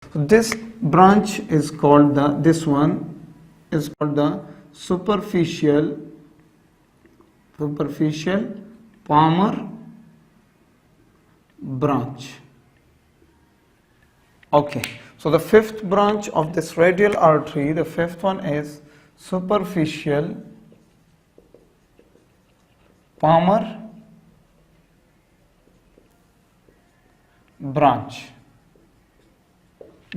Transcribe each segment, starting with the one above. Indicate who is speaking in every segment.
Speaker 1: So this branch is called the superficial palmar branch. Okay, so the fifth branch of this radial artery, the fifth one is superficial palmar branch.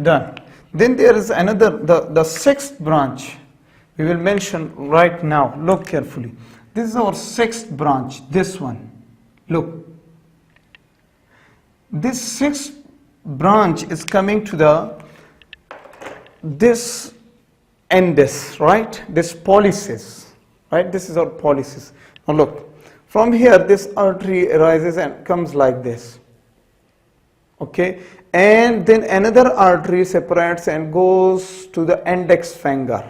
Speaker 1: Done. Then there is another, the sixth branch we will mention right now. Look carefully. This is our sixth branch, this one. Look. This sixth branch is coming to this endus, right? This pollicis, right? This is our pollicis. Now look, from here this artery arises and comes like this. Okay, and then another artery separates and goes to the index finger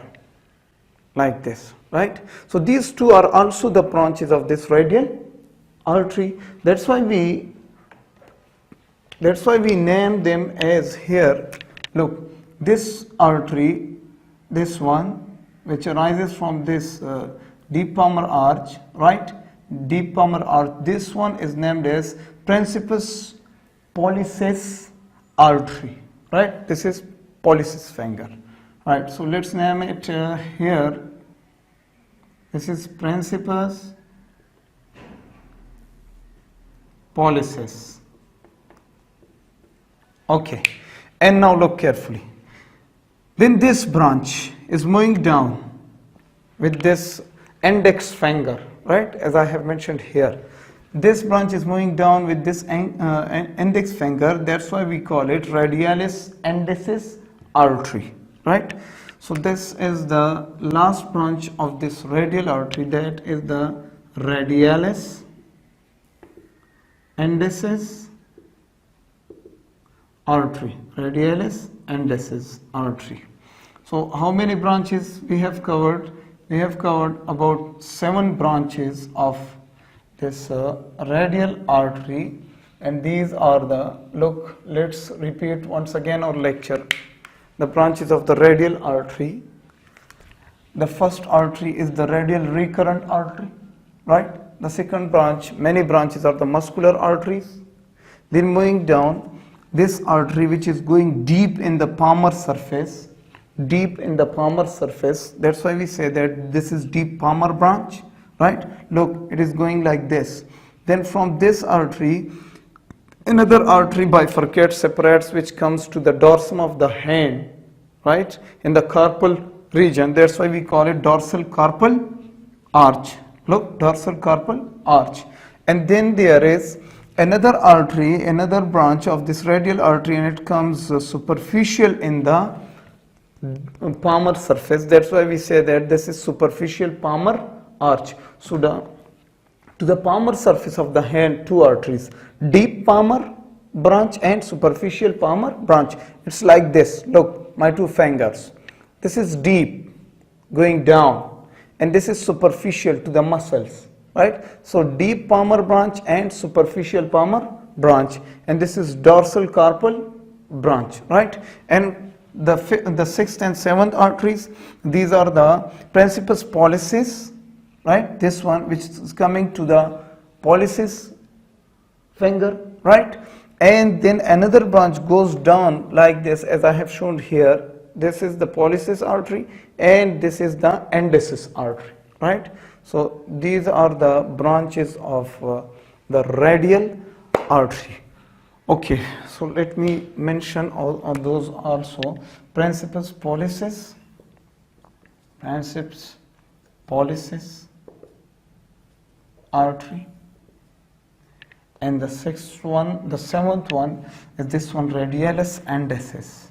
Speaker 1: like this, right? So these two are also the branches of this radial artery. That's why we name them as here. Look, this artery, this one which arises from this deep palmar arch, right? Deep palmar arch. This one is named as principus pollicis artery, right? This is pollicis finger, right? So let's name it here. This is principus pollicis. Okay, and now look carefully. Then this branch is moving down with this index finger, right? As I have mentioned here. This branch is moving down with this index finger. That's why we call it radialis indicis artery, right? So this is the last branch of this radial artery. That is the radialis indicis artery. Radialis indicis artery. So how many branches we have covered? We have covered about 7 branches of this radial artery, and these are the, look, let's repeat once again our lecture. The branches of the radial artery. The first artery is the radial recurrent artery, right? The second branch, many branches are the muscular arteries. Then moving down, this artery which is going deep in the palmar surface, that's why we say that this is deep palmar branch. Right? Look, it is going like this. Then from this artery, another artery bifurcates, separates, which comes to the dorsum of the hand, right? In the carpal region. That's why we call it dorsal carpal arch. Look, dorsal carpal arch. And then there is another artery, another branch of this radial artery, and it comes superficial in the palmar surface. That's why we say that this is superficial palmar arch. So to the palmar surface of the hand, 2 arteries, deep palmar branch and superficial palmar branch. It's like this. Look, my 2 fingers. This is deep, going down, and this is superficial to the muscles, right? So deep palmar branch and superficial palmar branch, and this is dorsal carpal branch, right? And the 6th and 7th arteries, these are the principus pollicis, right? This one which is coming to the pollicis finger, right? And then another branch goes down like this, as I have shown here. This is the pollicis artery and this is the indicis artery, right? So these are the branches of the radial artery. Okay, so let me mention all of those also. Principus pollicis, artery, and the 7th one is this one, radialis indicis.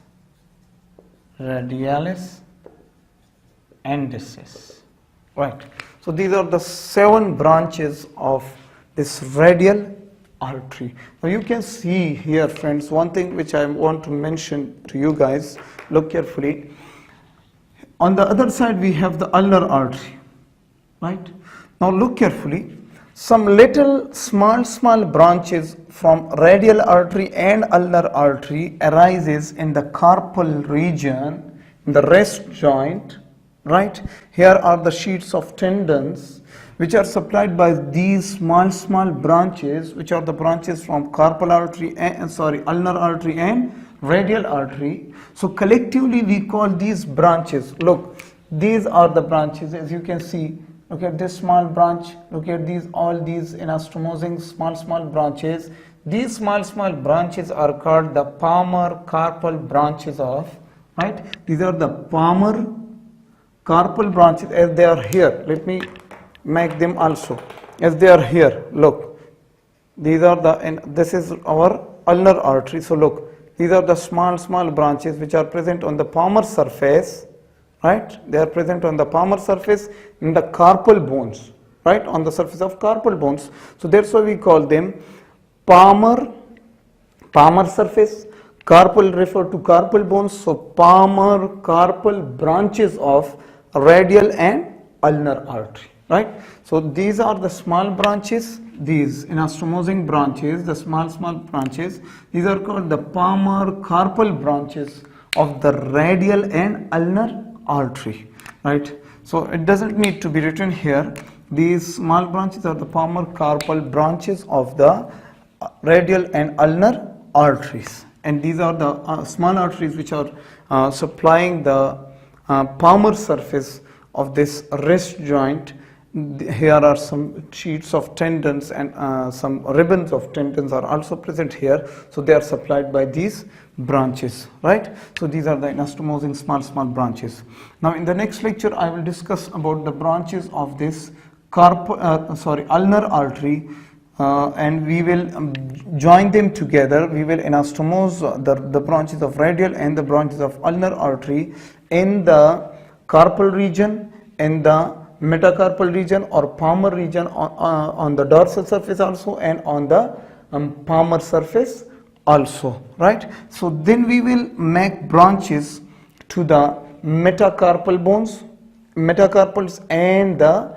Speaker 1: Right. So these are the 7 branches of this radial artery. Now you can see here, friends, one thing which I want to mention to you guys. Look carefully. On the other side we have the ulnar artery, right? Now look carefully. Some little small branches from radial artery and ulnar artery arises in the carpal region, in the wrist joint, right? Here are the sheets of tendons which are supplied by these small branches, which are the branches from carpal artery and ulnar artery and radial artery. So collectively we call these branches. Look, these are the branches, as you can see. Look at this small branch. Look at these, all these anastomosing small branches. These small branches are called the palmar carpal branches of, right? These are the palmar carpal branches as they are here. Let me make them also as they are here. Look, these are the, and this is our ulnar artery. So look, these are the small branches which are present on the palmar surface, right? They are present on the palmar surface in the carpal bones, right? On the surface of carpal bones. So that's why we call them palmar surface. Carpal refer to carpal bones. So palmar carpal branches of radial and ulnar artery, right? So these are the small branches, these anastomosing branches, the small branches. These are called the palmar carpal branches of the radial and ulnar artery, right? So it doesn't need to be written here. These small branches are the palmar carpal branches of the radial and ulnar arteries, and these are the small arteries which are supplying the palmar surface of this wrist joint. Here are some sheets of tendons and some ribbons of tendons are also present here. So they are supplied by these branches, right? So these are the anastomosing small branches. Now in the next lecture I will discuss about the branches of this ulnar artery, and we will join them together. We will anastomose the branches of radial and the branches of ulnar artery in the carpal region, in the metacarpal region or palmar region, on the dorsal surface also, and on the palmar surface also, right? So then we will make branches to the metacarpal bones, metacarpals and the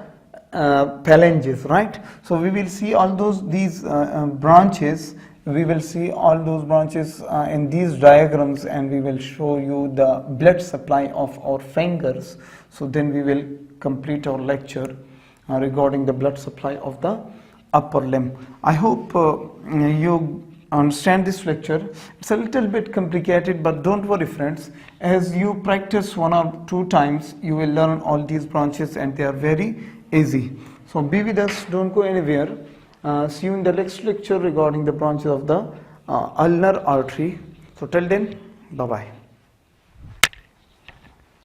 Speaker 1: phalanges, right? So we will see all these branches. We will see all those branches in these diagrams, and we will show you the blood supply of our fingers. So then we will complete our lecture regarding the blood supply of the upper limb. I hope you understand this lecture. It's a little bit complicated, but don't worry friends. As you practice 1 or 2 times, you will learn all these branches, and they are very easy. So be with us, don't go anywhere. See you in the next lecture regarding the branches of the ulnar artery. So till then, bye bye.